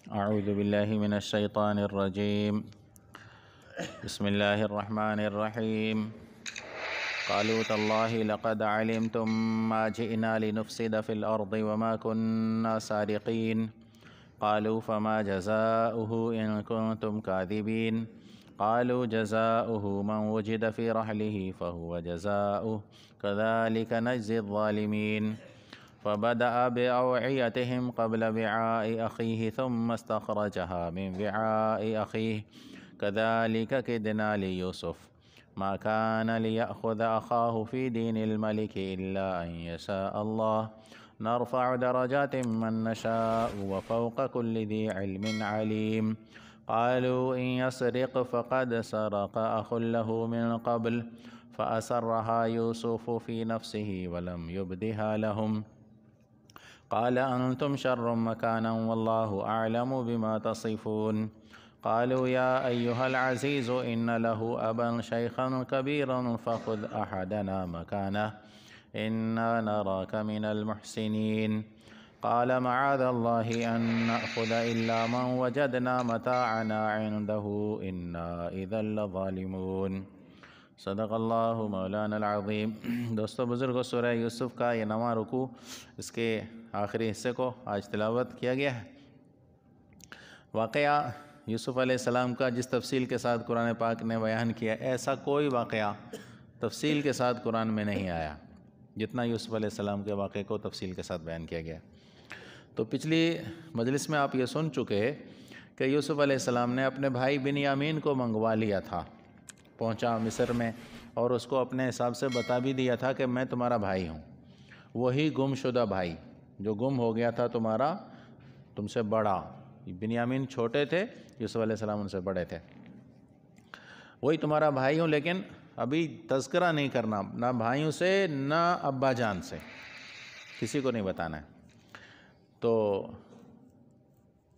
أعوذ بالله من الشيطان الرجيم. بسم الله الرحمن الرحيم. قالوا تالله لقد علمتم ما جئنا لنفسد في الأرض وما كنا سارقين. قالوا فما جزاؤه إن كنتم كاذبين. قالوا جزاؤه من وجد في رحله فهو جزاؤه كذلك نجزي الظالمين. فبدأ بأوعيتهم قبل وعاء أخيه ثم استخرجها من وعاء أخيه كذلك كدنا ليوسف ما كان ليأخذ أخاه في دين الملك إلا أن يشاء الله نرفع درجات من نشاء وفوق كل ذي علم عليم. قالوا إن يسرق فقد سرق أخ له من قبل فأسرها يوسف في نفسه ولم يبدها لهم. قال أنتم شر مكانا والله أعلم بما تصفون. قالوا يا أيها العزيز إن له أبا شيخا كبيرا فخذ أحدنا مكانه إنا نراك من المحسنين. قال معاذ الله أن نأخذ إلا من وجدنا متاعنا عنده إنا إذا لظالمون. صدق اللہ مولانا العظیم. دوستو بزرگو، سورہ یوسف کا یہ 9واں رکوع، اس کے آخری حصے کو آج تلاوت کیا گیا ہے. واقعہ یوسف علیہ السلام کا جس تفصیل کے ساتھ قرآن پاک نے بیان کیا، ایسا کوئی واقعہ تفصیل کے ساتھ قرآن میں نہیں آیا جتنا یوسف علیہ السلام کے واقعے کو تفصیل کے ساتھ بیان کیا گیا. تو پچھلی مجلس میں آپ یہ سن چکے کہ یوسف علیہ السلام نے اپنے بھائی بنیامین کو منگوا لیا تھا، پہنچا مصر میں، اور اس کو اپنے حساب سے بتا بھی دیا تھا کہ میں تمہارا بھائی ہوں، وہی گم شدہ بھائی جو گم ہو گیا تھا تمہارا، تم سے بڑا. بنیامین چھوٹے تھے، یوسف علیہ السلام ان سے بڑے تھے. وہی تمہارا بھائی ہوں، لیکن ابھی تذکرہ نہیں کرنا، نہ بھائیوں سے نہ ابا جان سے، کسی کو نہیں بتانا ہے. تو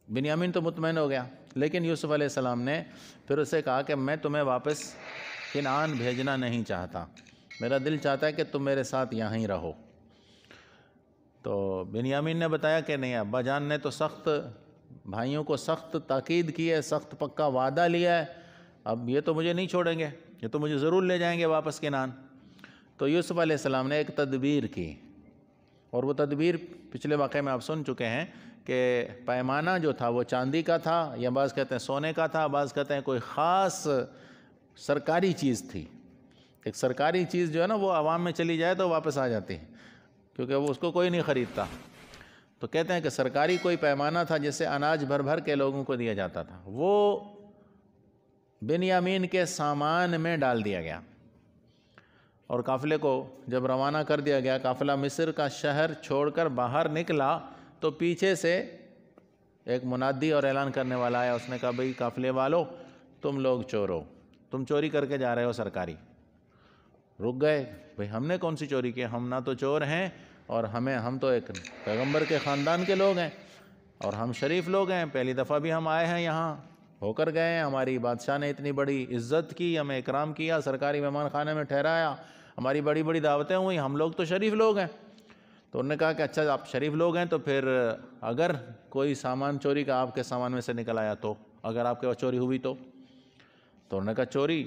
بنیامین تو مطمئن ہو گیا، لیکن یوسف علیہ السلام نے پھر اسے کہا کہ میں تمہیں واپس کنعان بھیجنا نہیں چاہتا، میرا دل چاہتا ہے کہ تم میرے ساتھ یہاں ہی رہو. تو بنیامین نے بتایا کہ نہیں، ابا جان نے تو سخت بھائیوں کو سخت تاکید کی ہے، سخت پکا وعدہ لیا ہے، اب یہ تو مجھے نہیں چھوڑیں گے، یہ تو مجھے ضرور لے جائیں گے واپس کنعان. تو یوسف علیہ السلام نے ایک تدبیر کی، اور وہ تدبیر پچھلے واقعے میں آپ سن چکے ہیں کہ پیمانہ جو تھا وہ چاندی کا تھا، یا بعض کہتے ہیں سونے کا تھا، بعض کہتے ہیں کوئی خاص سرکاری چیز تھی. ایک سرکاری چیز جو ہے نا وہ عوام میں چلی جائے تو واپس آ جاتی ہے، کیونکہ وہ اس کو کوئی نہیں خریدتا. تو کہتے ہیں کہ سرکاری کوئی پیمانہ تھا جس سے اناج بھر بھر کے لوگوں کو دیا جاتا تھا، وہ بنیامین کے سامان میں ڈال دیا گیا. اور قافلے کو جب روانہ کر دیا گیا، قافلہ مصر کا شہر چھوڑ کر باہر نکلا، تو پیچھے سے ایک منادی اور اعلان کرنے والا آیا. اس نے کہا بھئی قافلے والو، تم لوگ چور ہو، تم چوری کر کے جا رہے ہو سرکاری. رک گئے، بھئی ہم نے کون سی چوری کی، ہم نہ تو چور ہیں، اور ہم تو ایک پیغمبر کے خاندان کے لوگ ہیں، اور ہم شریف لوگ ہیں، پہلی دفعہ بھی ہم آئے ہیں یہاں، ہو کر گئے ہیں، ہماری بادشاہ نے اتنی بڑی عزت کی، ہمیں اکرام کیا، سرکاری مہمان خانے میں ٹھہرایا، ہماری بڑی بڑی دعوتیں ہوئیں، ہم لوگ تو شریف لوگ ہیں. تو انہوں نے کہا کہ اچھا آپ شریف لوگ ہیں، تو پھر اگر کوئی سامان چوری کا آپ کے سامان میں سے نکل آیا تو، اگر آپ کے پاس چوری ہوئی تو انہوں نے کہا چوری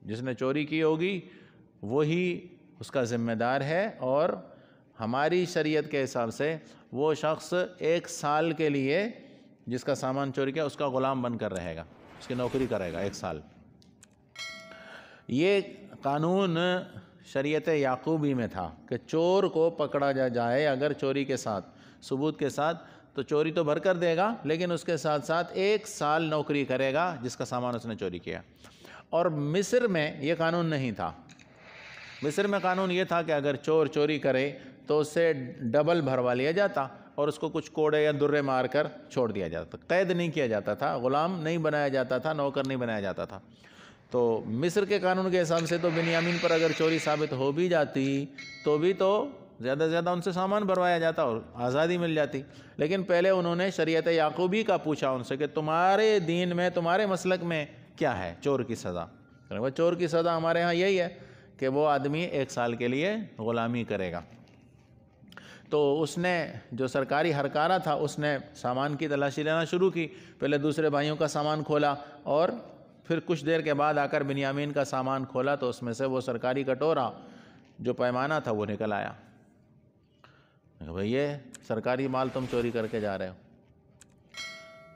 جس نے چوری کی ہوگی وہی اس کا ذمہ دار ہے، اور ہماری شریعت کے حساب سے وہ شخص 1 سال کے لیے جس کا سامان چوری کیا اس کا غلام بن کر رہے گا، اس کی نوکری کرے گا 1 سال. یہ قانون شریعت یعقوبی میں تھا کہ چور کو پکڑا جائے اگر چوری کے ساتھ، ثبوت کے ساتھ، تو چوری تو بھر کر دے گا، لیکن اس کے ساتھ ساتھ 1 سال نوکری کرے گا جس کا سامان اس نے چوری کیا. اور مصر میں یہ قانون نہیں تھا. مصر میں قانون یہ تھا کہ اگر چور چوری کرے تو اس سے ڈبل بھروا لیا جاتا، اور اس کو کچھ کوڑے یا درے مار کر چھوڑ دیا جاتا، قید نہیں کیا جاتا تھا، غلام نہیں بنایا جاتا تھا، نوکر نہیں بنایا جاتا تھا. تو مصر کے قانون کے حساب سے تو بنیامین پر اگر چوری ثابت ہو بھی جاتی تو بھی تو زیادہ سے زیادہ ان سے سامان بھروایا جاتا اور آزادی مل جاتی. لیکن پہلے انہوں نے شریعت یعقوبی کا پوچھا ان سے کہ تمہارے دین میں، تمہارے مسلک میں کیا ہے چور کی سزا. چور کی سزا ہمارے ہاں یہی ہے کہ وہ آدمی 1 سال کے لیے غلامی کرے گا. تو اس نے جو سرکاری ہرکارہ تھا اس نے سامان کی تلاشی لینا شروع کی، پہلے دوسرے بھائیوں کا سامان کھولا اور پھر کچھ دیر کے بعد آ کر بنیامین کا سامان کھولا تو اس میں سے وہ سرکاری کٹورا جو پیمانہ تھا وہ نکل آیا۔ بھئی یہ سرکاری مال تم چوری کر کے جا رہے ہو۔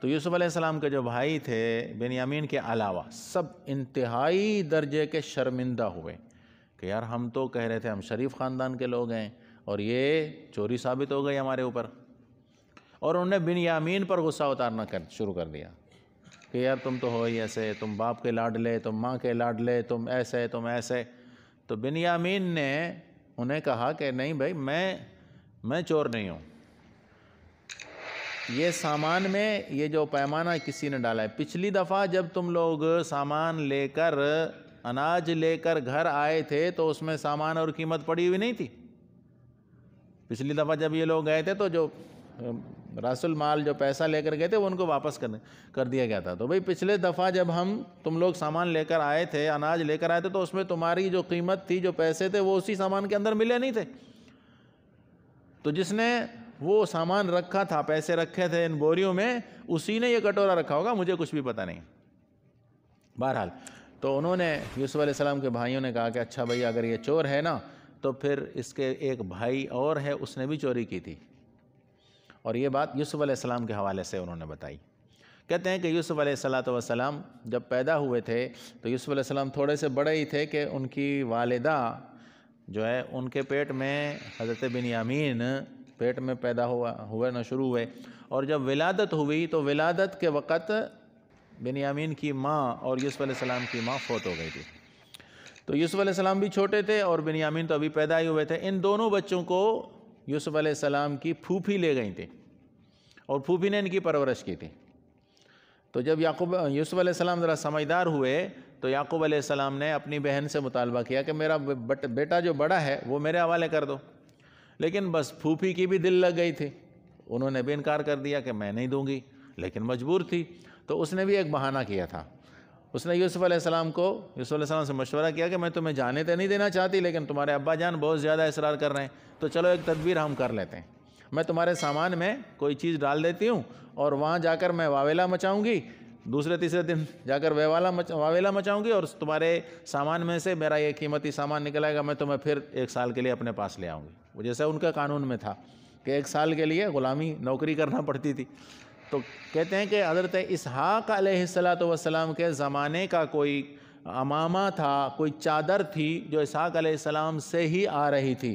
تو یوسف علیہ السلام کے جو بھائی تھے بنیامین کے علاوہ سب انتہائی درجے کے شرمندہ ہوئے کہ یار ہم تو کہہ رہے تھے ہم شریف خاندان کے لوگ ہیں اور یہ چوری ثابت ہو گئی ہمارے اوپر، اور انہوں نے بنیامین پر غصہ اتارنا شروع کر دیا کہ یار تم تو ہو ہی ایسے، تم باپ کے لاڈلے، تم ماں کے لاڈلے، تم ایسے تم ایسے۔ تو بنیامین نے انہیں کہا کہ نہیں بھائی میں چور نہیں ہوں، یہ سامان میں یہ جو پیمانہ کسی نے ڈالا ہے۔ پچھلی دفعہ جب تم لوگ سامان لے کر اناج لے کر گھر آئے تھے تو اس میں سامان اور قیمت پڑی ہوئی نہیں تھی۔ پچھلی دفعہ جب یہ لوگ گئے تھے تو جو راس المال جو پیسہ لے کر گئے تھے وہ ان کو واپس کر دیا گیا تھا۔ تو بھئی پچھلے دفعہ جب تم لوگ سامان لے کر آئے تھے، اناج لے کر آئے تھے، تو اس میں تمہاری جو قیمت تھی، جو پیسے تھے، وہ اسی سامان کے اندر ملے نہیں تھے۔ تو جس نے وہ سامان رکھا تھا، پیسے رکھے تھے ان بوریوں میں، اسی نے یہ کٹورا رکھا ہوگا، مجھے کچھ بھی پتہ نہیں۔ بہرحال تو انہوں نے یوسف علیہ السلام کے بھائیوں نے کہا کہ اچھا بھئی اگر یہ چور ہے نا تو پھر اس کے ایک بھائی اور ہے، اس نے بھی چوری کی تھی۔ اور یہ بات یوسف علیہ السلام کے حوالے سے انہوں نے بتائی۔ کہتے ہیں کہ یوسف علیہ السلام جب پیدا ہوئے تھے تو یوسف علیہ السلام تھوڑے سے بڑے ہی تھے کہ ان کی والدہ جو ہے ان کے پیٹ میں حضرت بنیامین پیٹ میں پیدا ہوئے نہ شروع ہوئے، اور جب ولادت ہوئی تو ولادت کے وقت بنیامین کی ماں اور یوسف علیہ السلام کی ماں فوت ہو گئی تھی۔ تو یوسف علیہ السلام بھی چھوٹے تھے اور بنیامین تو ابھی پیدا ہی ہوئے تھے۔ ان دونوں بچوں کو یوسف علیہ السلام کی پھوپھی لے گئی تھی اور پھوپھی نے ان کی پرورش کی تھی۔ تو جب یوسف علیہ السلام ذرا سمجھدار ہوئے تو یعقوب علیہ السلام نے اپنی بہن سے مطالبہ کیا کہ میرا بیٹا جو بڑا ہے وہ میرے حوالے کر دو، لیکن بس پھوپھی کی بھی دل لگ گئی تھی، انہوں نے بھی انکار کر دیا کہ میں نہیں دوں گی، لیکن مجبور تھی۔ تو اس نے بھی ایک بہانہ کیا تھا، اس نے یوسف علیہ السلام سے مشورہ کیا کہ میں تمہیں جانے تو نہیں دینا چاہتی، لیکن تمہارے ابا جان بہت زیادہ اصرار کر رہے ہیں، تو چلو ایک تدبیر ہم کر لیتے ہیں، میں تمہارے سامان میں کوئی چیز ڈال دیتی ہوں اور وہاں جا کر میں واویلا مچاؤں گی، دوسرے تیسرے دن جا کر واویلا مچاؤں گی، اور تمہارے سامان میں سے میرا یہ قیمتی سامان نکل آئے گا، میں تمہیں پھر 1 سال کے لیے اپنے پاس لے آؤں گی۔ وہ جیسے ان کا قانون میں تھا کہ 1 سال کے لیے غلامی نوکری کرنا پڑتی تھی۔ تو کہتے ہیں کہ حضرت اسحاق علیہ السلام کے زمانے کا کوئی عمامہ تھا، کوئی چادر تھی جو اسحاق علیہ السلام سے ہی آ رہی تھی،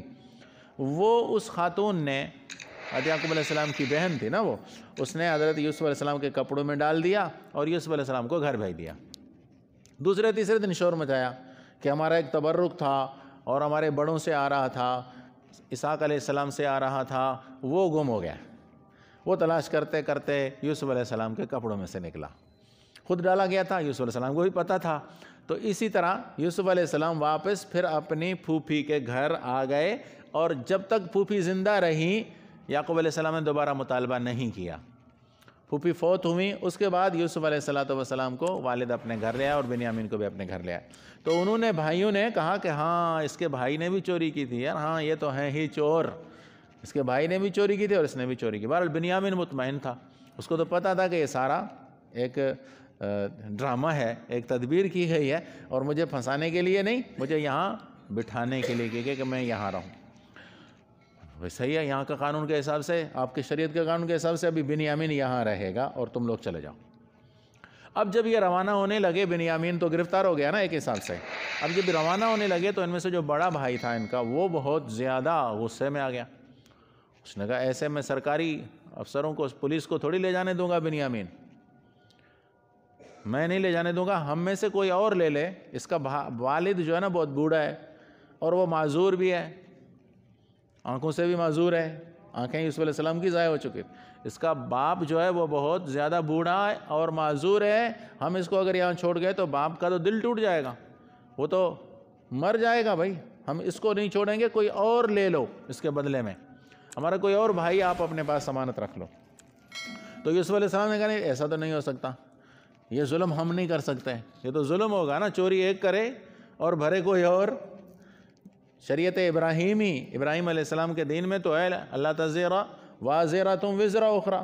وہ اس خاتون نے، حضرت یعقوب علیہ السلام کی بہن تھی نا وہ، اس نے حضرت یوسف علیہ السلام کے کپڑوں میں ڈال دیا اور یوسف علیہ السلام کو گھر بھیج دیا۔ دوسرے تیسرے دن شور مچایا کہ ہمارا ایک تبرک تھا اور ہمارے بڑوں سے آ رہا تھا، اسحاق علیہ السلام سے آ رہا تھا، وہ گم ہو گیا۔ وہ تلاش کرتے کرتے یوسف علیہ السلام کے کپڑوں میں سے نکلا، خود ڈالا گیا تھا، یوسف علیہ السلام کو بھی پتہ تھا۔ تو اسی طرح یوسف علیہ السلام واپس پھر اپنی پھوپھی کے گھر آ گئے، اور جب تک پھوپھی زندہ رہی یعقوب علیہ السلام نے دوبارہ مطالبہ نہیں کیا۔ پھوپھی فوت ہوئی، اس کے بعد یوسف علیہ السلام کو والد اپنے گھر لے آیا اور بنیامین کو بھی اپنے گھر لے آیا۔ تو انہوں نے بھائیوں نے کہا کہ ہاں اس کے بھائی نے بھی چوری کی تھی، یار ہاں یہ تو ہے ہی چور، اس کے بھائی نے بھی چوری کی تھی اور اس نے بھی چوری کی۔ بہرحال بنیامین مطمئن تھا، اس کو تو پتہ تھا کہ یہ سارا ایک ڈرامہ ہے، ایک تدبیر کی گئی ہے، اور مجھے پھنسانے کے لیے نہیں، مجھے یہاں بٹھانے کے لیے کہ میں یہاں رہوں۔ صحیح ہے، یہاں کا قانون کے حساب سے، آپ کے شریعت کے قانون کے حساب سے ابھی بنیامین یہاں رہے گا اور تم لوگ چلے جاؤ۔ اب جب یہ روانہ ہونے لگے، بنیامین تو گرفتار ہو گیا نا ایک حساب سے، اب جب روانہ ہونے لگے تو ان میں سے جو بڑا بھائی تھا ان کا، وہ بہت زیادہ غصے میں آ گیا۔ اس نے کہا ایسے میں سرکاری افسروں کو، پولیس کو تھوڑی لے جانے دوں گا بنیامین، میں نہیں لے جانے دوں گا، ہم میں سے کوئی اور لے لے۔ اس کا والد جو ہے نا بہت بوڑھا ہے اور وہ معذور بھی ہے، آنکھوں سے بھی معذور ہے، آنکھیں یوسف علیہ السلام کی ضائع ہو چکی۔ اس کا باپ جو ہے وہ بہت زیادہ بوڑھا ہے اور معذور ہے، ہم اس کو اگر یہاں چھوڑ گئے تو باپ کا تو دل ٹوٹ جائے گا، وہ تو مر جائے گا بھائی، ہم اس کو نہیں چھوڑیں گے، کوئی اور لے لو اس کے بدلے میں، ہمارا کوئی اور بھائی آپ اپنے پاس ضمانت رکھ لو۔ تو یوسف علیہ السلام نے کہا نہیں، ایسا تو نہیں ہو سکتا، یہ ظلم ہم نہیں کر سکتے، یہ تو ظلم ہوگا نا، چوری ایک کرے اور بھرے کوئی اور۔ شریعت ابراہیمی، ابراہیم علیہ السلام کے دین میں تو ہے اللہ تزیرہ وازرۃ وزر اخرى،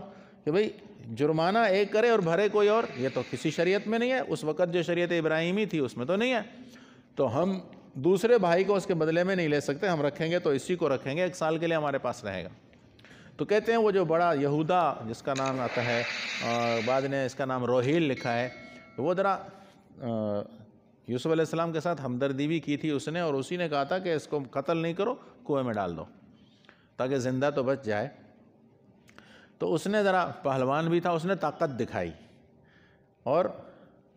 کہ بھئی جرمانہ ایک کرے اور بھرے کوئی اور، یہ تو کسی شریعت میں نہیں ہے، اس وقت جو شریعت ابراہیمی تھی اس میں تو نہیں ہے، تو ہم دوسرے بھائی کو اس کے بدلے میں نہیں لے سکتے، ہم رکھیں گے تو اسی کو رکھیں گے، 1 سال کے لیے ہمارے پاس رہے گا۔ تو کہتے ہیں وہ جو بڑا یہودا جس کا نام آتا ہے، بعد نے اس کا نام روہیل لکھا ہے، وہ ذرا یوسف علیہ السلام کے ساتھ ہمدردی بھی کی تھی اس نے، اور اسی نے کہا تھا کہ اس کو قتل نہیں کرو، کنویں میں ڈال دو تاکہ زندہ تو بچ جائے۔ تو اس نے ذرا پہلوان بھی تھا، اس نے طاقت دکھائی اور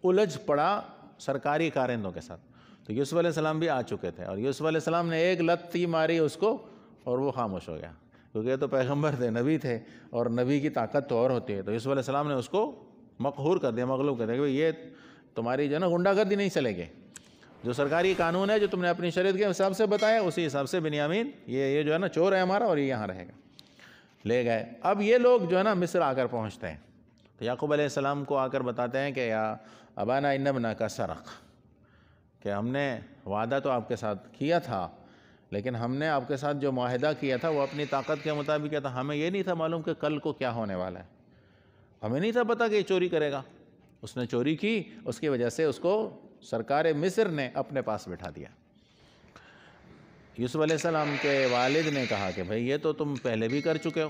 الجھ پڑا سرکاری کارندوں کے ساتھ۔ تو یوسف علیہ السلام بھی آ چکے تھے، اور یوسف علیہ السلام نے ایک لتی ماری اس کو اور وہ خاموش ہو گیا، کیونکہ یہ تو پیغمبر تھے، نبی تھے، اور نبی کی طاقت تو اور ہوتی ہے۔ تو یوسف علیہ السلام نے اس کو مقہور کر دیا، مغلوب کر دیا کہ یہ تمہاری جو ہے نا غنڈہ گردی نہیں چلے گی، جو سرکاری قانون ہے جو تم نے اپنی شریعت کے حساب سے بتایا اسی حساب سے بنیامین یہ جو ہے نا چور ہے ہمارا، اور یہ یہاں رہے گا۔ لے گئے۔ اب یہ لوگ جو ہے نا مصر آ کر پہنچتے ہیں، تو یعقوب علیہ السلام کو آ کر بتاتے ہیں کہ یا ابانا ان ابنک سرق، کہ ہم نے وعدہ تو آپ کے ساتھ کیا تھا، لیکن ہم نے آپ کے ساتھ جو معاہدہ کیا تھا وہ اپنی طاقت کے مطابق کیا تھا، ہمیں یہ نہیں تھا معلوم کہ کل کو کیا ہونے والا ہے، ہمیں نہیں تھا پتہ کہ یہ چوری کرے گا۔ اس نے چوری کی، اس کی وجہ سے اس کو سرکار مصر نے اپنے پاس بٹھا دیا۔ یوسف علیہ السلام کے والد نے کہا کہ بھئی یہ تو تم پہلے بھی کر چکے ہو،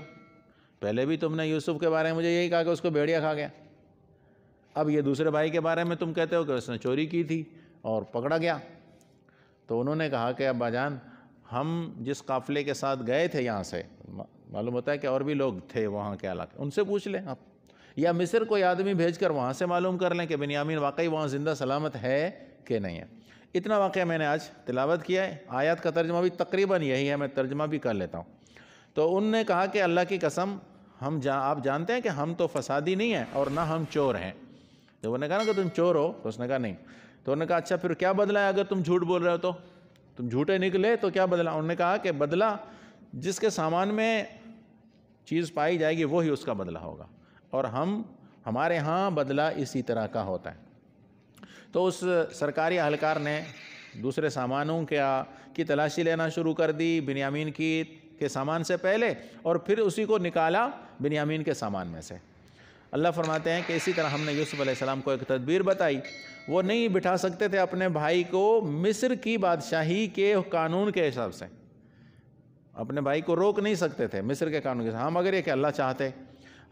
پہلے بھی تم نے یوسف کے بارے میں مجھے یہی کہا کہ اس کو بھیڑیا کھا گیا، اب یہ دوسرے بھائی کے بارے میں تم کہتے ہو کہ اس نے چوری کی تھی اور پکڑا گیا۔ تو انہوں نے کہا کہ ابا جان، ہم جس قافلے کے ساتھ گئے تھے یہاں سے، معلوم ہوتا ہے کہ اور بھی لوگ تھے وہاں کے علاقے، ان سے پوچھ لیں آپ، یا مصر کوئی آدمی بھیج کر وہاں سے معلوم کر لیں کہ بنیامین واقعی وہاں زندہ سلامت ہے کہ نہیں ہے۔ اتنا واقعہ میں نے آج تلاوت کیا ہے، آیات کا ترجمہ بھی تقریباً یہی ہے، میں ترجمہ بھی کر لیتا ہوں۔ تو ان نے کہا کہ اللہ کی قسم آپ جانتے ہیں کہ ہم تو فسادی نہیں ہیں اور نہ ہم چور ہیں۔ جب انہوں نے کہا نا کہ تم چور ہو، تو اس نے کہا نہیں۔ تو انہوں نے کہا اچھا پھر کیا بدلہ ہے اگر تم جھوٹ بول رہے ہو، تو تم جھوٹے نکلے تو کیا بدلہ؟ انہوں نے کہا کہ بدلہ جس کے سامان میں چیز پائی جائے گی وہی اس کا بدلہ ہوگا، اور ہمارے ہاں بدلہ اسی طرح کا ہوتا ہے۔ تو اس سرکاری اہلکار نے دوسرے سامانوں کی تلاشی لینا شروع کر دی بنیامین کے سامان سے پہلے، اور پھر اسی کو نکالا بنیامین کے سامان میں سے۔ اللہ فرماتے ہیں کہ اسی طرح ہم نے یوسف علیہ السلام کو ایک تدبیر بتائی، وہ نہیں بٹھا سکتے تھے اپنے بھائی کو مصر کی بادشاہی کے قانون کے حساب سے، اپنے بھائی کو روک نہیں سکتے تھے مصر کے قانون کے حساب سے، ہم اگر یہ کہ اللہ چاہتے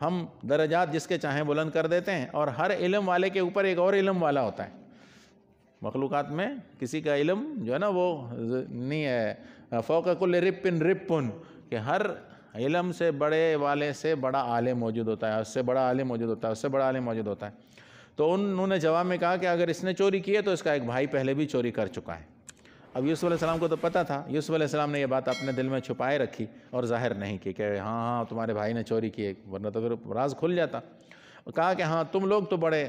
ہم درجات جس کے چاہیں بلند کر دیتے ہیں، اور ہر علم والے کے اوپر ایک اور علم والا ہوتا ہے۔ مخلوقات میں کسی کا علم جو ہے نا وہ نہیں ہے، فوق کل رپن رپن، کہ ہر علم سے بڑے والے سے بڑا عالم موجود ہوتا ہے، اس سے بڑا عالم موجود ہوتا ہے، اس سے بڑا عالم موجود ہوتا ہے۔ تو انہوں نے جواب میں کہا کہ اگر اس نے چوری کی ہے تو اس کا ایک بھائی پہلے بھی چوری کر چکا ہے۔ اب یوسف علیہ السلام کو تو پتہ تھا، یوسف علیہ السلام نے یہ بات اپنے دل میں چھپائے رکھی اور ظاہر نہیں کی کہ ہاں تمہارے بھائی نے چوری کی ہے، ورنہ تو پھر راز کھل جاتا۔ کہا کہ ہاں تم لوگ تو بڑے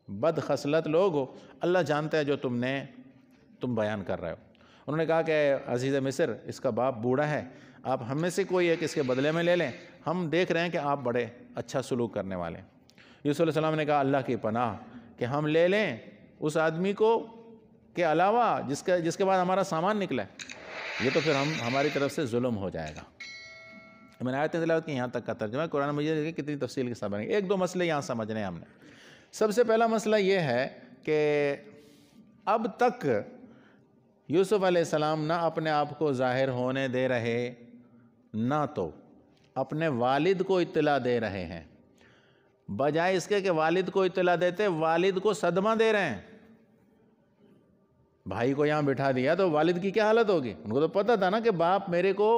بد خصلت لوگ ہو، اللہ جانتا ہے جو تم بیان کر رہے ہو۔ انہوں نے کہا کہ عزیز مصر، اس کا باپ بوڑھا ہے، آپ ہم میں سے کوئی ایک اس کے بدلے میں لے لیں، ہم دیکھ رہے ہیں کہ آپ بڑے اچھا سلوک کرنے والے ہیں۔ یوسف علیہ السلام نے کہا اللہ کی پناہ کہ ہم لے لیں اس آدمی کو کے علاوہ جس کے بعد ہمارا سامان نکلا ہے، یہ تو پھر ہماری طرف سے ظلم ہو جائے گا۔ میں نے آیت تلاوت کی، یہاں تک کا ترجمہ ہے۔ قرآن مجید دیکھیں کتنی تفصیل کے ساتھ بنے گی۔ ایک دو مسئلے یہاں سمجھنے ہیں ہم نے۔ سب سے پہلا مسئلہ یہ ہے کہ اب تک یوسف علیہ السلام نہ اپنے آپ کو ظاہر ہونے دے رہے، نہ تو اپنے والد کو اطلاع دے رہے ہیں، بجائے اس کے کہ والد کو اطلاع دیتے والد کو صدمہ دے رہے ہیں۔ بھائی کو یہاں بٹھا دیا تو والد کی کیا حالت ہوگی؟ ان کو تو پتہ تھا نا کہ باپ میرے کو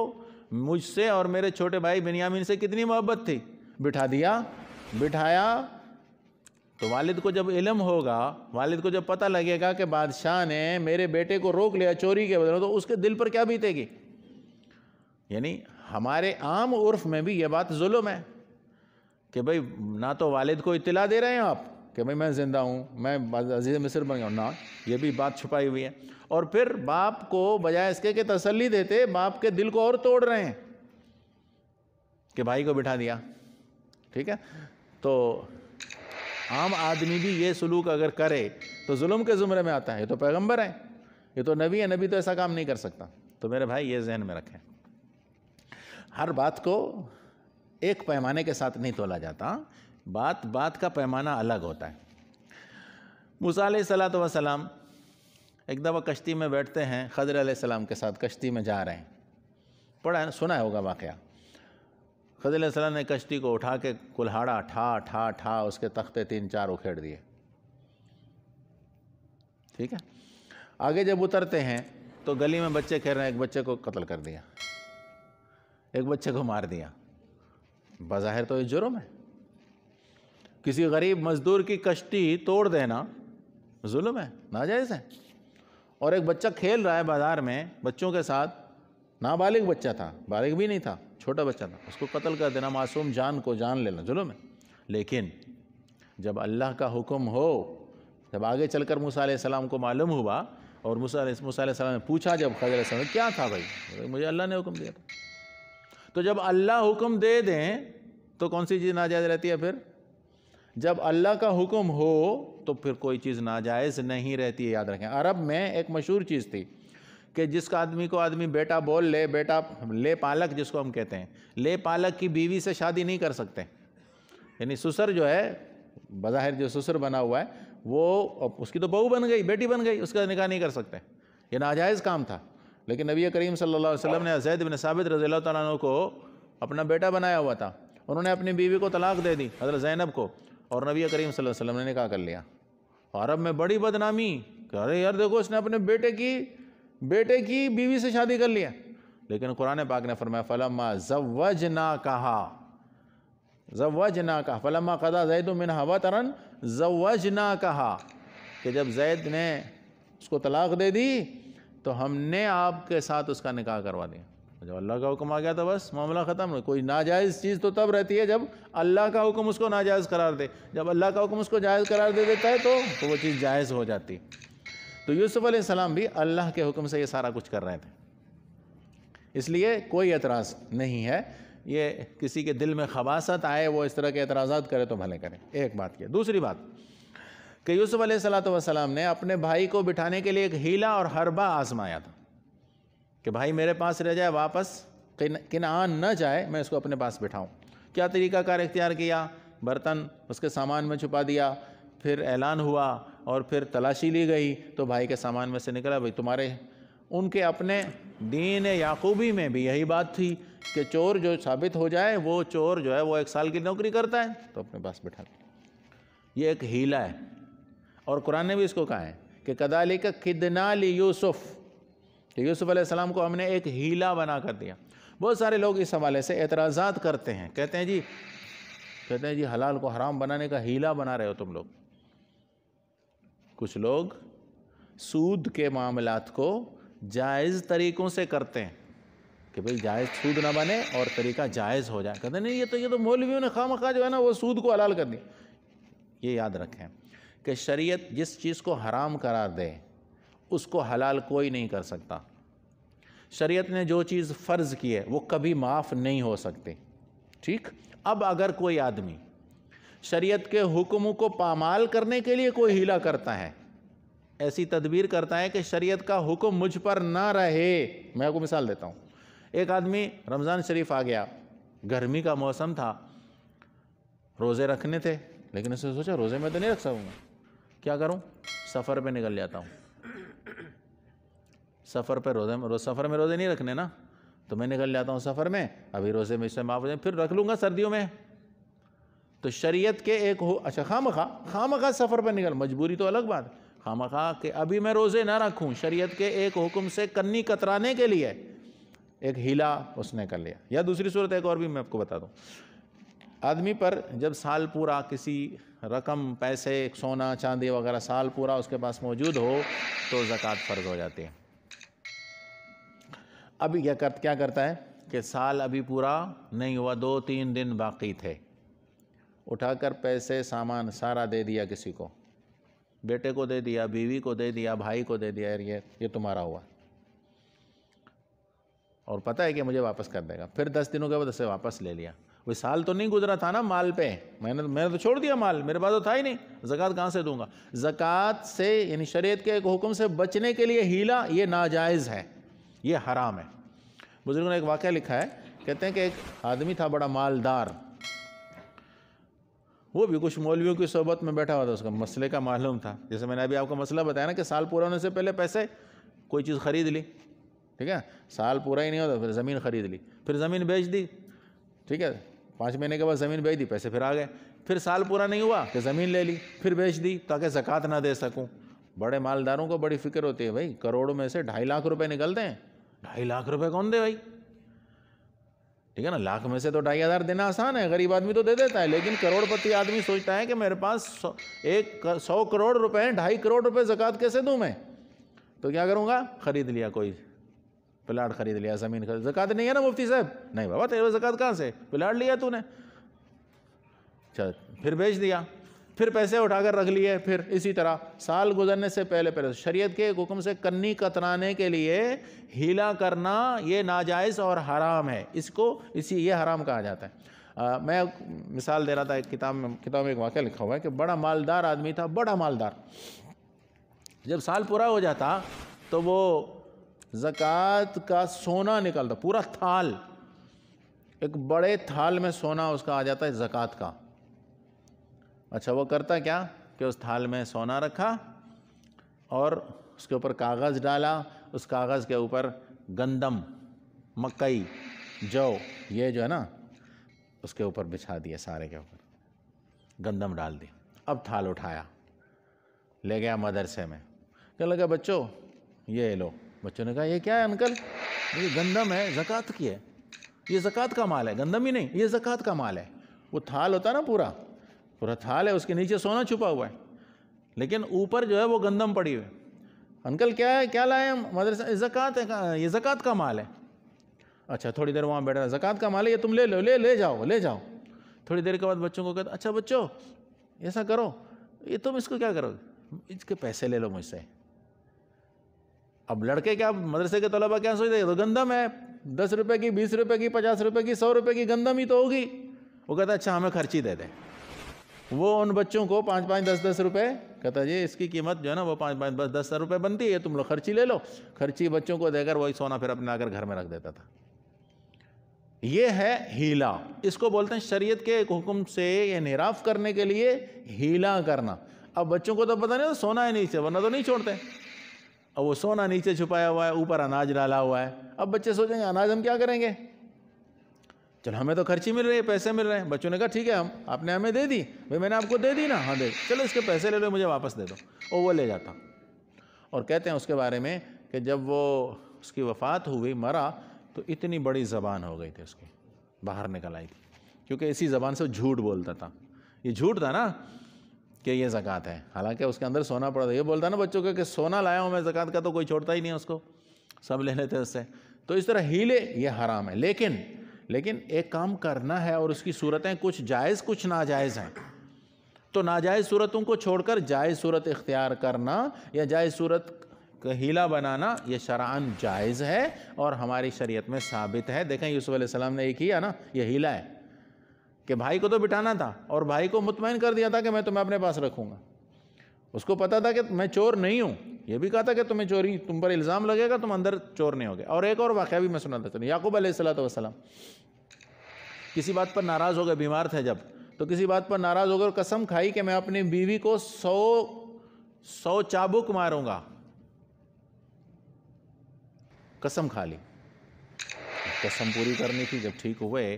مجھ سے اور میرے چھوٹے بھائی بنیامین سے کتنی محبت تھی، بٹھا دیا، بٹھایا۔ تو والد کو جب علم ہوگا، والد کو جب پتہ لگے گا کہ بادشاہ نے میرے بیٹے کو روک لیا چوری کے بدلے، تو اس کے دل پر کیا بیتے گی؟ یعنی ہمارے عام عرف میں بھی یہ بات ظلم ہے کہ بھئی نہ تو والد کو اطلاع دے رہے ہیں آپ کہ بھئی میں زندہ ہوں، میں عزیز مصر بن گیا ہوں، نہ، یہ بھی بات چھپائی ہوئی ہے۔ اور پھر باپ کو بجائے اس کے کہ تسلی دیتے، باپ کے دل کو اور توڑ رہے ہیں کہ بھائی کو بٹھا دیا۔ ٹھیک ہے، تو عام آدمی بھی یہ سلوک اگر کرے تو ظلم کے زمرے میں آتا ہے۔ یہ تو پیغمبر ہیں، یہ تو نبی ہے، نبی تو ایسا کام نہیں کر سکتا۔ تو میرے بھائی یہ ذہن میں رکھیں، ہر بات کو ایک پیمانے کے ساتھ نہیں تولا جاتا، بات کا پیمانہ الگ ہوتا ہے۔ موسیٰ علیہ السلام ایک دفعہ کشتی میں بیٹھتے ہیں، خضر علیہ السلام کے ساتھ کشتی میں جا رہے ہیں، پڑھا ہے، سنا ہوگا واقعہ۔ خضر علیہ السلام نے کشتی کو اٹھا کے کلہاڑا ٹھا اس کے تختے 3-4 اکھیڑ دیے، ٹھیک ہے۔ آگے جب اترتے ہیں تو گلی میں بچے کھیل رہے ہیں، ایک بچے کو قتل کر دیا، ایک بچے کو مار دیا۔ بظاہر تو یہ جرم ہے، کسی غریب مزدور کی کشتی توڑ دینا ظلم ہے، ناجائز ہے۔ اور ایک بچہ کھیل رہا ہے بازار میں بچوں کے ساتھ، نابالغ بچہ تھا، بالغ بھی نہیں تھا، چھوٹا بچہ تھا، اس کو قتل کر دینا، معصوم جان کو جان لینا ظلم ہے۔ لیکن جب اللہ کا حکم ہو، جب آگے چل کر موسیٰ علیہ السلام کو معلوم ہوا اور موسیٰ علیہ السلام نے پوچھا جب خضر علیہ السلام کیا تھا بھائی، مجھے اللہ نے حکم دیا تھا۔ تو جب اللہ حکم دے دیں تو کون سی چیز ناجائز رہتی ہے؟ پھر جب اللہ کا حکم ہو تو پھر کوئی چیز ناجائز نہیں رہتی ہے، یاد رکھیں۔ عرب میں ایک مشہور چیز تھی کہ جس کا آدمی بیٹا بول لے، بیٹا لے پالک جس کو ہم کہتے ہیں، لے پالک کی بیوی سے شادی نہیں کر سکتے، یعنی سسر جو ہے، بظاہر جو سسر بنا ہوا ہے وہ اس کی تو بہو بن گئی، بیٹی بن گئی، اس کا نکاح نہیں کر سکتے، یہ ناجائز کام تھا۔ لیکن نبی کریم صلی اللہ علیہ وسلم نے زید بن ثابت رضی اللہ تعالیٰ عنہ کو اپنا بیٹا بنایا ہوا تھا، انہوں نے اپنی بیوی کو طلاق دے دی، حضرت زینب کو، اور نبی کریم صلی اللہ علیہ وسلم نے نکاح کر لیا۔ عرب میں بڑی بدنامی کہ ارے یار دیکھو اس نے اپنے بیٹے کی بیوی سے شادی کر لیا۔ لیکن قرآن پاک نے فرمایا فَلَمَّا زَوَّجْنَاكَهَا فَلَمَّا قَضَىٰ زَيْدٌ مِّنْهَا وَطَرًا زَوَّجْنَاكَهَا کہ جب زید نے اس کو طلاق دے دی تو ہم نے آپ کے ساتھ اس کا نکاح کروا دیا۔ جب اللہ کا حکم آ گیا تو بس معاملہ ختم۔ کوئی ناجائز چیز تو تب رہتی ہے جب اللہ کا حکم اس کو ناجائز قرار دے، جب اللہ کا حکم اس کو جائز قرار دے دیتا ہے تو وہ چیز جائز ہو جاتی۔ تو یوسف علیہ السلام بھی اللہ کے حکم سے یہ سارا کچھ کر رہے تھے، اس لیے کوئی اعتراض نہیں ہے۔ یہ کسی کے دل میں خباثت آئے وہ اس طرح کے اعتراضات کرے تو بھلے کریں، ایک بات یہ۔ دوسری بات کہ یوسف علیہ السلام نے اپنے بھائی کو بٹھانے کے لیے ایک ہیلا اور حربہ آزمایا تھا کہ بھائی میرے پاس رہ جائے، واپس کنعان نہ جائے، میں اس کو اپنے پاس بٹھاؤں۔ کیا طریقہ کار اختیار کیا؟ برتن اس کے سامان میں چھپا دیا، پھر اعلان ہوا اور پھر تلاشی لی گئی تو بھائی کے سامان میں سے نکلا بھائی تمہارے، ان کے اپنے دین یعقوبی میں بھی یہی بات تھی کہ چور جو ثابت ہو جائے وہ چور جو ہے وہ 1 سال کی نوکری کرتا ہے تو اپنے پاس بٹھا لیں۔ یہ ایک ہیلا ہے، اور قرآن نے بھی اس کو کہا ہے کہ کَذَلِكَ كِدْنَا لِيُوسُف کہ یوسف علیہ السلام کو ہم نے ایک ہیلا بنا کر دیا۔ بہت سارے لوگ اس حوالے سے اعتراضات کرتے ہیں، کہتے ہیں جی حلال کو حرام بنانے کا ہیلا بنا رہے ہو تم لوگ۔ کچھ لوگ سود کے معاملات کو جائز طریقوں سے کرتے ہیں کہ بھئی جائز سود نہ بنے اور طریقہ جائز ہو جائے، کہتے ہیں نہیں یہ تو مولویوں نے خواہ جو ہے نا وہ سود کو حلال کر دیا۔ یہ یاد رکھیں کہ شریعت جس چیز کو حرام قرار دے اس کو حلال کوئی نہیں کر سکتا۔ شریعت نے جو چیز فرض کی ہے وہ کبھی معاف نہیں ہو سکتی، ٹھیک؟ اب اگر کوئی آدمی شریعت کے حکم کو پامال کرنے کے لیے کوئی ہیلا کرتا ہے، ایسی تدبیر کرتا ہے کہ شریعت کا حکم مجھ پر نہ رہے، میں آپ کو مثال دیتا ہوں۔ ایک آدمی رمضان شریف آ گیا، گرمی کا موسم تھا، روزے رکھنے تھے، لیکن اس نے سوچا روزے میں تو نہیں رکھ سکوں گا، کیا کروں؟ سفر پہ نکل جاتا ہوں۔ سفر میں روزے نہیں رکھنے نا، تو میں نکل جاتا ہوں سفر میں، ابھی روزے میں اس سے معاف ہو جائیں، پھر رکھ لوں گا سردیوں میں۔ تو شریعت کے ایک اچھا خواہ سفر پہ نکل، مجبوری تو الگ بات، خواہ کہ ابھی میں روزے نہ رکھوں، شریعت کے ایک حکم سے کنی کترانے کے لیے ایک ہیلا اس نے کر لیا۔ یا دوسری صورت ایک اور بھی میں آپ کو بتا دوں، آدمی پر جب سال پورا کسی رقم، پیسے، سونا چاندی وغیرہ سال پورا اس کے پاس موجود ہو تو زکوٰۃ فرض ہو جاتی ہے۔ اب کیا کرتا ہے کہ سال ابھی پورا نہیں ہوا، 2-3 دن باقی تھے، اٹھا کر پیسے سامان سارا دے دیا کسی کو، بیٹے کو دے دیا، بیوی کو دے دیا، بھائی کو دے دیا، یہ تمہارا ہوا، اور پتہ ہے کہ مجھے واپس کر دے گا۔ پھر 10 دنوں کے بعد اسے واپس لے لیا، کوئی سال تو نہیں گزرا تھا نا مال پہ، میں نے تو چھوڑ دیا مال، میرے پاس تو تھا ہی نہیں، زکوٰۃ کہاں سے دوں گا؟ زکوٰۃ سے یعنی شریعت کے ایک حکم سے بچنے کے لیے ہیلا، یہ ناجائز ہے، یہ حرام ہے۔ بزرگوں نے ایک واقعہ لکھا ہے، کہتے ہیں کہ ایک آدمی تھا بڑا مالدار، وہ بھی کچھ مولویوں کی صحبت میں بیٹھا ہوا تھا، اس کا مسئلے کا معلوم تھا، جیسے میں نے ابھی آپ کو مسئلہ بتایا نا کہ سال پورا ہونے سے پہلے پیسے کوئی چیز خرید لی، ٹھیک ہے، سال پورا ہی نہیں ہوتا پھر زمین خرید لی، پھر زمین بیچ دی، ٹھیک ہے، 5 مہینے کے بعد زمین بیچ دی، پیسے پھر آ گئے، پھر سال پورا نہیں ہوا کہ زمین لے لی، پھر بیچ دی تاکہ زکوٰۃ نہ دے سکوں۔ بڑے مالداروں کو بڑی فکر ہوتی ہے، بھائی کروڑوں میں سے 2.5 لاکھ روپے نکلتے ہیں، 2.5 لاکھ روپے کون دے بھائی؟ ٹھیک ہے نا، لاکھ میں سے تو 2,500 دینا آسان ہے، غریب آدمی تو دے دیتا ہے، لیکن کروڑ پتی آدمی سوچتا ہے کہ میرے پاس 100 کروڑ روپے ہیں، 2.5 کروڑ روپے زکوٰۃ کیسے دوں میں؟ تو کیا کروں گا؟ خرید لیا، کوئی پلاٹ خرید لیا، زمین خرید، زکوٰۃ نہیں ہے نا مفتی صاحب؟ نہیں بابا، تیرے زکوٰۃ کہاں سے؟ پلاٹ لیا تو نے، چل پھر بیچ دیا، پھر پیسے اٹھا کر رکھ لیے، پھر اسی طرح سال گزرنے سے پہلے شریعت کے ایک حکم سے کنی کترانے کے لیے ہیلا کرنا یہ ناجائز اور حرام ہے، یہ حرام کہا جاتا ہے۔ میں مثال دے رہا تھا، ایک کتاب میں ایک واقعہ لکھا ہوا ہے کہ بڑا مالدار آدمی تھا، بڑا مالدار، جب سال پورا ہو جاتا تو وہ زکوٰۃ کا سونا نکلتا، پورا تھال، ایک بڑے تھال میں سونا اس کا آ جاتا ہے زکوٰۃ کا۔ اچھا وہ کرتا کیا کہ اس تھال میں سونا رکھا اور اس کے اوپر کاغذ ڈالا، اس کاغذ کے اوپر گندم، مکئی، جو یہ جو ہے نا اس کے اوپر بچھا دیا، سارے کے اوپر گندم ڈال دی۔ اب تھال اٹھایا، لے گیا مدرسے میں، کہنے لگا بچوں یہ لو۔ بچوں نے کہا یہ کیا ہے انکل؟ یہ گندم ہے، زکوٰۃ کی ہے، یہ زکوٰۃ کا مال ہے، گندم ہی نہیں، یہ زکوٰۃ کا مال ہے۔ وہ تھال ہوتا نا پورا تھال ہے، اس کے نیچے سونا چھپا ہوا ہے، لیکن اوپر جو ہے وہ گندم پڑی ہوئی۔ انکل کیا ہے، کیا لائے ہم مدرسہ؟ زکوٰۃ ہے، یہ زکوٰۃ کا مال ہے۔ اچھا تھوڑی دیر وہاں بیٹھا، زکوٰۃ کا مال ہے یہ، تم لے لو، لے جاؤ۔ تھوڑی دیر کے بعد بچوں کو کہتا اچھا بچوں ایسا کرو، یہ تم اس کو کیا کرو گے؟ اس کے پیسے لے لو مجھ سے۔ اب لڑکے کیا، مدرسے کے طلبہ کیا سوچتے ہیں، یہ تو گندم ہے، 10 روپے کی، 20 روپے کی، 50 روپے کی، 100 روپے کی گندم ہی تو ہوگی۔ وہ کہتا اچھا ہمیں خرچی دے دے۔ وہ ان بچوں کو 5-5 10-10 روپے کہتا جی اس کی قیمت جو ہے نا وہ 5-5 10 روپے بنتی ہے، تم لوگ خرچی لے لو۔ خرچی بچوں کو دے کر وہی سونا پھر اپنے آ کر گھر میں رکھ دیتا تھا۔ یہ ہے ہیلا، اس کو بولتے ہیں شریعت کے ایک حکم سے انحراف کرنے کے لیے ہیلا کرنا۔ اب بچوں کو تو پتہ نہیں سونا ہے نیچے، ورنہ تو نہیں چھوڑتے، اب وہ سونا نیچے چھپایا ہوا ہے، اوپر اناج ڈالا ہوا ہے۔ اب بچے سوچیں گے اناج ہم کیا کریں گے؟ چلو ہمیں تو خرچی مل رہی ہے، پیسے مل رہے ہیں۔ بچوں نے کہا ٹھیک ہے، آپ نے ہمیں دے دی، بھائی میں نے آپ کو دے دی نا، ہاں دے، چلو اس کے پیسے لے لو، مجھے واپس دے دو۔ اور وہ لے جاتا۔ اور کہتے ہیں اس کے بارے میں کہ جب وہ اس کی وفات ہوئی، مرا، تو اتنی بڑی زبان ہو گئی تھی اس کی، باہر نکل آئی تھی، کیونکہ اسی زبان سے وہ جھوٹ بولتا تھا۔ یہ جھوٹ تھا نا کہ یہ زکوٰۃ ہے، حالانکہ اس کے اندر سونا پڑا تھا۔ یہ بولتا نا بچوں کو کہ سونا لایا ہوں میں زکوٰۃ کا، تو کوئی چھوڑتا ہی نہیں اس کو، سب لے لیتے اس سے۔ تو اس طرح ہیلے یہ حرام ہے، لیکن ایک کام کرنا ہے اور اس کی صورتیں کچھ جائز کچھ ناجائز ہیں، تو ناجائز صورتوں کو چھوڑ کر جائز صورت اختیار کرنا یا جائز صورت کا ہیلا بنانا یہ شرعاً جائز ہے اور ہماری شریعت میں ثابت ہے۔ دیکھیں یوسف علیہ السلام نے یہ کیا نا، یہ ہیلا ہے کہ بھائی کو تو بٹھانا تھا اور بھائی کو مطمئن کر دیا تھا کہ میں تمہیں اپنے پاس رکھوں گا۔ اس کو پتا تھا کہ میں چور نہیں ہوں، یہ بھی کہا تھا کہ تم پر الزام لگے گا، تم اندر چور نہیں ہوگے۔ اور ایک اور واقعہ بھی میں سناتا تھا، یعقوب علیہ السلام کسی بات پر ناراض ہو گئے، بیمار تھے جب، تو کسی بات پر ناراض ہو گئے اور قسم کھائی کہ میں اپنی بیوی کو 100 چابک ماروں گا، قسم کھا لی۔ قسم پوری کرنی تھی، جب ٹھیک ہوئے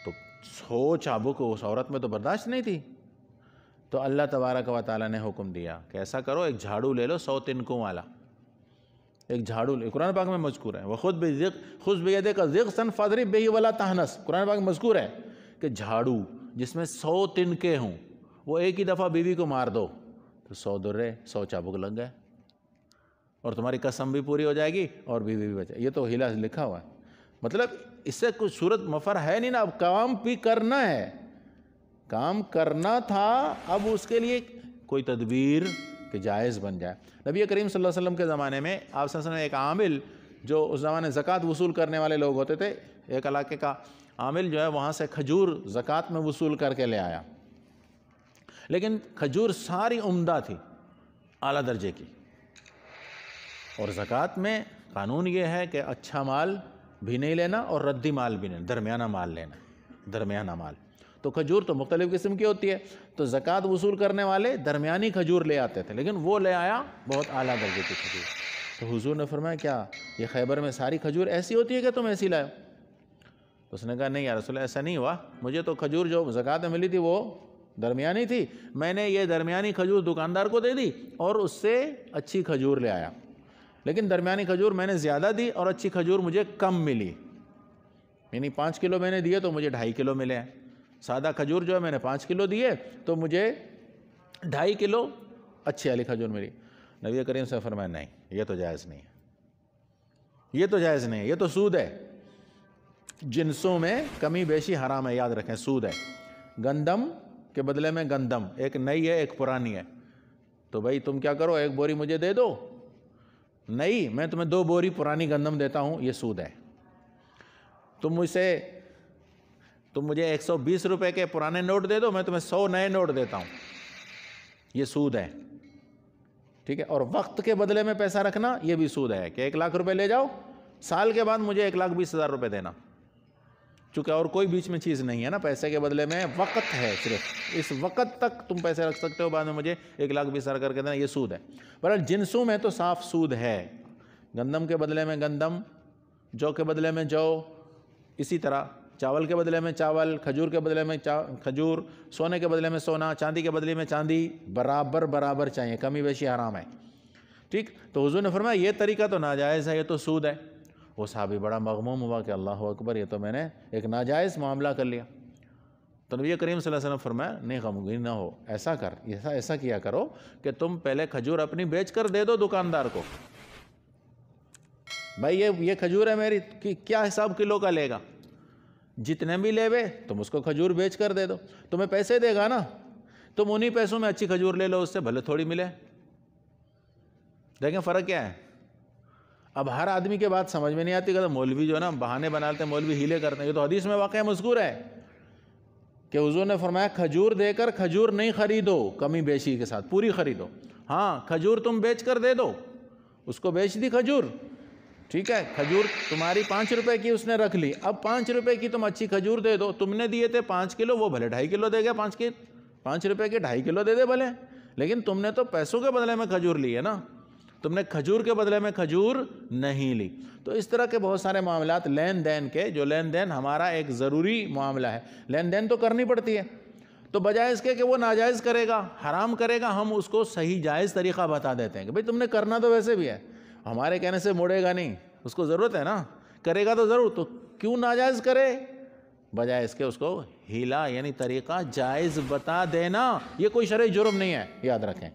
تو 100 چابک اس عورت میں تو برداشت نہیں تھی، تو اللہ تبارک و تعالیٰ نے حکم دیا کہ ایسا کرو، ایک جھاڑو لے لو 100 تنکوں والا، ایک جھاڑو لے، قرآن پاک میں مذکور ہے، خُذْ بِيَدِكَ ضِغْثًا فَاضْرِب بِهِ وَلَا تَحْنَثْ، قرآن پاک میں مذکور ہے کہ جھاڑو جس میں 100 تنکے ہوں وہ ایک ہی دفعہ بیوی کو مار دو تو 100 درے 100 چابک لگ گئے اور تمہاری قسم بھی پوری ہو جائے گی اور بیوی بھی بچے۔ یہ تو ہیلا لکھا ہوا ہے، مطلب اس سے کچھ صورت مفر ہے نہیں نا، اب کام بھی کرنا ہے، کام کرنا تھا، اب اس کے لیے کوئی تدبیر کہ جائز بن جائے۔ نبی کریم صلی اللہ علیہ وسلم کے زمانے میں آپ صلی اللہ علیہ وسلم ایک عامل جو اس زمانے زکوٰۃ وصول کرنے والے لوگ ہوتے تھے، ایک علاقے کا عامل جو ہے وہاں سے کھجور زکوٰۃ میں وصول کر کے لے آیا، لیکن کھجور ساری عمدہ تھی، اعلیٰ درجے کی، اور زکوٰۃ میں قانون یہ ہے کہ اچھا مال بھی نہیں لینا اور ردی مال بھی نہیں، درمیانہ مال لینا، درمیانہ مال۔ تو کھجور تو مختلف قسم کی ہوتی ہے، تو زکوٰۃ وصول کرنے والے درمیانی کھجور لے آتے تھے، لیکن وہ لے آیا بہت اعلیٰ درجے کی کھجور۔ تو حضور نے فرمایا کیا یہ خیبر میں ساری کھجور ایسی ہوتی ہے کہ تم ایسی لائے؟ تو اس نے کہا نہیں یا رسول اللہ ایسا نہیں ہوا، مجھے تو کھجور جو زکوٰۃ میں ملی تھی وہ درمیانی تھی، میں نے یہ درمیانی کھجور دکاندار کو دے دی اور اس سے اچھی کھجور لے آیا، لیکن درمیانی کھجور میں نے زیادہ دی اور اچھی کھجور مجھے کم ملی، یعنی 5 کلو میں نے دیے تو مجھے 2.5 کلو ملے ہیں، سادہ کھجور جو ہے میں نے 5 کلو دیے تو مجھے 2.5 کلو اچھی والی کھجور ملی۔ نبی کریم صلی اللہ علیہ وسلم نے فرمایا نہیں، یہ تو جائز نہیں ہے، یہ تو جائز نہیں ہے، یہ تو سود ہے۔ جنسوں میں کمی بیشی حرام ہے، یاد رکھیں، سود ہے۔ گندم کے بدلے میں گندم، ایک نئی ہے ایک پرانی ہے، تو بھائی تم کیا کرو، 1 بوری مجھے دے دو نئی، میں تمہیں 2 بوری پرانی گندم دیتا ہوں، یہ سود ہے۔ تم مجھے 120 روپے کے پرانے نوٹ دے دو، میں تمہیں 100 نئے نوٹ دیتا ہوں، یہ سود ہے، ٹھیک ہے۔ اور وقت کے بدلے میں پیسہ رکھنا یہ بھی سود ہے، کہ 1 لاکھ روپے لے جاؤ، سال کے بعد مجھے 1,20,000 روپے دینا، چونکہ اور کوئی بیچ میں چیز نہیں ہے نا، پیسے کے بدلے میں وقت ہے، صرف اس وقت تک تم پیسے رکھ سکتے ہو، بعد میں مجھے 1,20,000 کر کے دینا، یہ سود ہے۔ پر جنسوں میں تو صاف سود ہے، گندم کے بدلے میں گندم، جو کے بدلے میں جو، اسی طرح چاول کے بدلے میں چاول، کھجور کے بدلے میں کھجور، سونے کے بدلے میں سونا، چاندی کے بدلے میں چاندی، برابر برابر چاہیے، کمی بیشی حرام ہے، ٹھیک۔ تو حضور نے فرمایا یہ طریقہ تو ناجائز ہے، یہ تو سود ہے۔ وہ صحابی بڑا مغموم ہوا کہ اللہ اکبر، یہ تو میں نے ایک ناجائز معاملہ کر لیا۔ تو نبی کریم صلی اللہ علیہ وسلم فرمایا نہیں غمگین نہ ہو، ایسا کر، ایسا کیا کرو کہ تم پہلے کھجور اپنی بیچ کر دے دو دکاندار کو، بھائی یہ کھجور ہے میری، کیا حساب کلو کا لے گا، جتنے بھی لے وے تم اس کو کھجور بیچ کر دے دو، تمہیں پیسے دے گا نا، تم انہی پیسوں میں اچھی کھجور لے لو، اس سے بھلے تھوڑی ملے۔ دیکھیں فرق کیا ہے۔ اب ہر آدمی کے بات سمجھ میں نہیں آتی، کہ مولوی جو ہے نا بہانے بناتے ہیں، مولوی ہیلے کرتے ہیں، یہ تو حدیث میں واقعہ مذکور ہے کہ حضور نے فرمایا کھجور دے کر کھجور نہیں خریدو، کمی بیشی کے ساتھ پوری خریدو، ہاں کھجور تم بیچ کر دے دو، اس کو بیچ دی کھجور، ٹھیک ہے، کھجور تمہاری 5 روپے کی اس نے رکھ لی، اب 5 روپے کی تم اچھی کھجور دے دو، تم نے دیے تھے 5 کلو، وہ بھلے 2.5 کلو دے گا، 5 روپے کے 2.5 کلو دے دے بھلے، لیکن تم نے تو پیسوں کے بدلے میں کھجور لی ہے نا، تم نے کھجور کے بدلے میں کھجور نہیں لی۔ تو اس طرح کے بہت سارے معاملات لین دین کے، جو لین دین ہمارا ایک ضروری معاملہ ہے، لین دین تو کرنی پڑتی ہے، تو بجائے اس کے کہ وہ ناجائز کرے گا، حرام کرے گا، ہم اس کو صحیح جائز طریقہ بتا دیتے ہیں کہ بھئی تم نے کرنا تو ویسے بھی ہے، ہمارے کہنے سے مڑے گا نہیں، اس کو ضرورت ہے نا، کرے گا تو ضرور، تو کیوں ناجائز کرے، بجائے اس کے اس کو ہیلا یعنی طریقہ جائز بتا دینا، یہ کوئی شرعی جرم نہیں ہے، یاد رکھیں،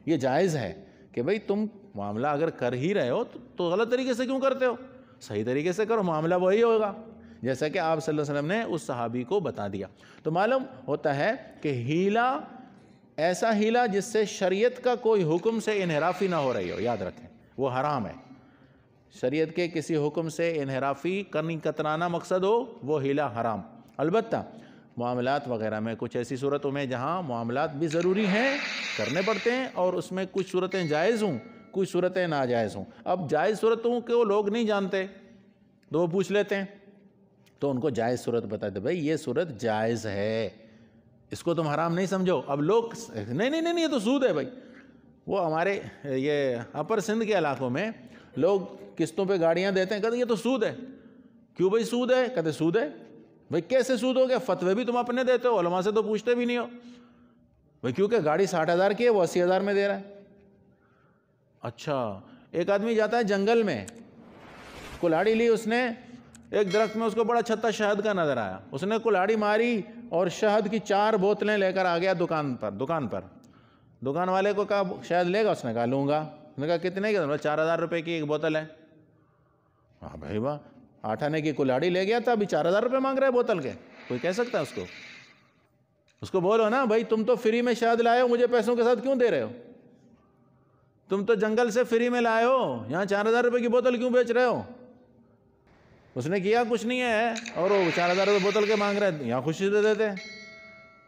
یہ جائز ہے کہ بھئی تم معاملہ اگر کر ہی رہے ہو تو غلط طریقے سے کیوں کرتے ہو، صحیح طریقے سے کرو، معاملہ وہی ہوگا جیسا کہ آپ صلی اللہ علیہ وسلم نے اس صحابی کو بتا دیا۔ تو معلوم ہوتا ہے کہ ہیلا ایسا ہیلا جس سے شریعت کا کوئی حکم سے انحرافی نہ ہو رہی ہو، یاد رکھیں وہ حرام ہے، شریعت کے کسی حکم سے انحرافی کرنی کترانا مقصد ہو وہ ہیلا حرام۔ البتہ معاملات وغیرہ میں کچھ ایسی صورتوں میں جہاں معاملات بھی ضروری ہیں کرنے پڑتے ہیں، اور اس میں کچھ صورتیں جائز ہوں کچھ صورتیں ناجائز ہوں۔ اب جائز صورتوں کو لوگ نہیں جانتے تو وہ پوچھ لیتے ہیں، تو ان کو جائز صورت بتاتے، بھائی یہ صورت جائز ہے، اس کو تم حرام نہیں سمجھو۔ اب لوگ نہیں یہ تو سود ہے بھائی، وہ ہمارے یہ اپر سندھ کے علاقوں میں لوگ قسطوں پہ گاڑیاں دیتے ہیں، کہتے ہیں یہ تو سود ہے۔ کیوں بھائی سود ہے؟ کہتے سود ہے۔ بھائی کیسے سود ہو گیا؟ فتوے بھی تم اپنے دیتے ہو، علماء سے تو پوچھتے بھی نہیں ہو بھائی، کیونکہ گاڑی 60,000 کی ہے وہ 80,000 میں دے رہا ہے۔ اچھا، ایک آدمی جاتا ہے جنگل میں، کلاڑی لی اس نے، ایک درخت میں اس کو بڑا چھتا شہد کا نظر آیا، اس نے کلاڑی ماری اور شہد کی 4 بوتلیں لے کر آ گیا دکان پر۔ دکان والے کو کہا شہد لے گا؟ اس نے کہا لوں گا۔ اس نے کہا کتنے کی؟ 4,000 روپے کی ایک بوتل ہے۔ ہاں بھائی واہ، 8 آنے کی کلاڑی لے گیا تھا، ابھی 4,000 روپے مانگ رہے بوتل کے، کوئی کہہ سکتا ہے اس کو بولو نا بھائی تم تو فری میں شہد لائے ہو، مجھے پیسوں کے ساتھ کیوں دے رہے ہو؟ تم تو جنگل سے فری میں لائے ہو، یہاں 4,000 روپے کی بوتل کیوں بیچ رہے ہو؟ اس نے کیا کچھ نہیں ہے اور وہ 4,000 روپے بوتل کے مانگ رہے ہیں، یہاں خوشی دے دیتے ہیں،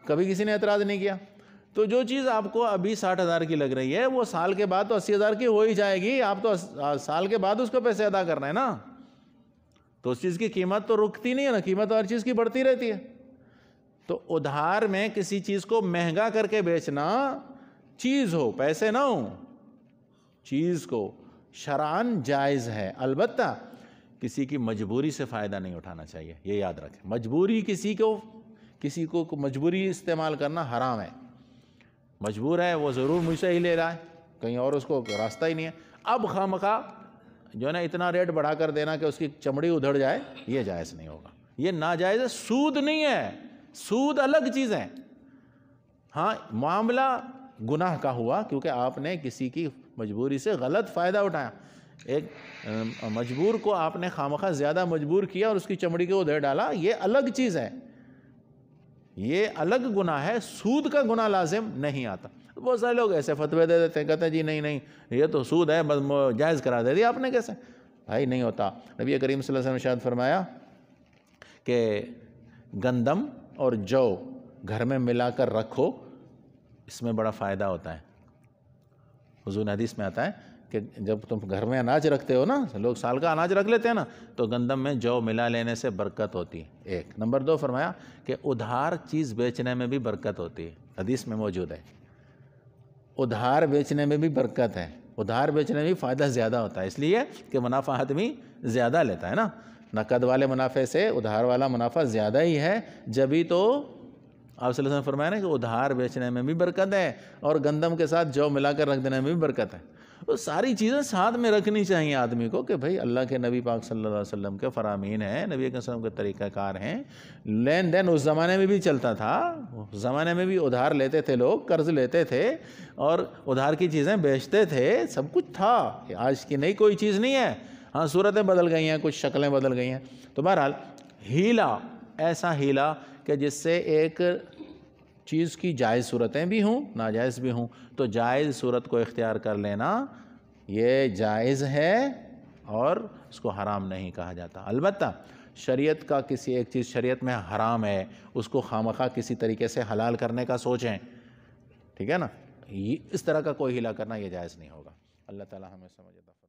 کبھی کسی نے اعتراض نہیں کیا۔ تو جو چیز آپ کو ابھی 60,000 کی لگ رہی ہے وہ سال کے بعد تو 80,000 کی ہو ہی جائے گی، آپ تو سال کے بعد اس کو پیسے ادا کرنا ہے نا، تو اس چیز کی قیمت تو رکتی نہیں ہے نا، قیمت ہر چیز کی بڑھتی رہتی ہے۔ تو ادھار میں کسی چیز کو مہنگا کر کے بیچنا، چیز ہو پیسے نہ ہو، چیز کو شرعاً جائز ہے، البتہ کسی کی مجبوری سے فائدہ نہیں اٹھانا چاہیے، یہ یاد رکھیں۔ مجبوری کسی کو مجبوری استعمال کرنا حرام ہے، مجبور ہے وہ ضرور مجھ سے ہی لے رہا ہے، کہیں اور اس کو راستہ ہی نہیں ہے، اب خواہ جو ہے نا اتنا ریٹ بڑھا کر دینا کہ اس کی چمڑی ادھڑ جائے، یہ جائز نہیں ہوگا، یہ ناجائز ہے، سود نہیں ہے، سود الگ چیز ہے۔ ہاں معاملہ گناہ کا ہوا کیونکہ آپ نے کسی کی مجبوری سے غلط فائدہ اٹھایا، ایک مجبور کو آپ نے خامخواہ زیادہ مجبور کیا اور اس کی چمڑی کو ادھر ڈالا، یہ الگ چیز ہے، یہ الگ گناہ ہے، سود کا گناہ لازم نہیں آتا۔ بہت سارے لوگ ایسے فتوے دے دیتے ہیں، کہتے ہیں جی نہیں یہ تو سود ہے، بس جائز کرا دے دیا آپ نے، کیسے بھائی نہیں ہوتا۔ نبی کریم صلی اللہ علیہ وسلم نے ارشاد فرمایا کہ گندم اور جو گھر میں ملا کر رکھو، اس میں بڑا فائدہ ہوتا ہے۔ حضور نے حدیث میں آتا ہے کہ جب تم گھر میں اناج رکھتے ہو نا، لوگ سال کا اناج رکھ لیتے ہیں نا، تو گندم میں جو ملا لینے سے برکت ہوتی ہے، ایک۔ نمبر 2 فرمایا کہ ادھار چیز بیچنے میں بھی برکت ہوتی ہے، حدیث میں موجود ہے، ادھار بیچنے میں بھی برکت ہے، ادھار بیچنے میں بھی فائدہ زیادہ ہوتا ہے، اس لیے کہ منافع آدمی زیادہ لیتا ہے نا، نقد والے منافع سے ادھار والا منافع زیادہ ہی ہے، جبھی تو آپ صلی اللہ علیہ وسلم فرمایا نا کہ ادھار بیچنے میں بھی برکت ہے اور گندم کے ساتھ جو ملا کر رکھ دینے میں بھی برکت ہے۔ وہ ساری چیزیں ساتھ میں رکھنی چاہیے آدمی کو کہ بھائی اللہ کے نبی پاک صلی اللہ علیہ وسلم کے فرامین ہیں، نبی صلی اللہ علیہ وسلم کے طریقہ کار ہیں، لین دین اس زمانے میں بھی چلتا تھا، اس زمانے میں بھی ادھار لیتے تھے لوگ، قرض لیتے تھے اور ادھار کی چیزیں بیچتے تھے، سب کچھ تھا، آج کی نئی کوئی چیز نہیں ہے۔ ہاں صورتیں بدل گئی ہیں، کچھ شکلیں بدل گئی ہیں، تو بہرحال ہیلا، ایسا ہیلا کہ جس سے ایک چیز کی جائز صورتیں بھی ہوں ناجائز بھی ہوں، تو جائز صورت کو اختیار کر لینا یہ جائز ہے اور اس کو حرام نہیں کہا جاتا۔ البتہ شریعت کا کسی ایک چیز شریعت میں حرام ہے، اس کو خامخواہ کسی طریقے سے حلال کرنے کا سوچیں، ٹھیک ہے نا، اس طرح کا کوئی ہیلا کرنا یہ جائز نہیں ہوگا۔ اللہ تعالی ہمیں سمجھ عطا فرمائے۔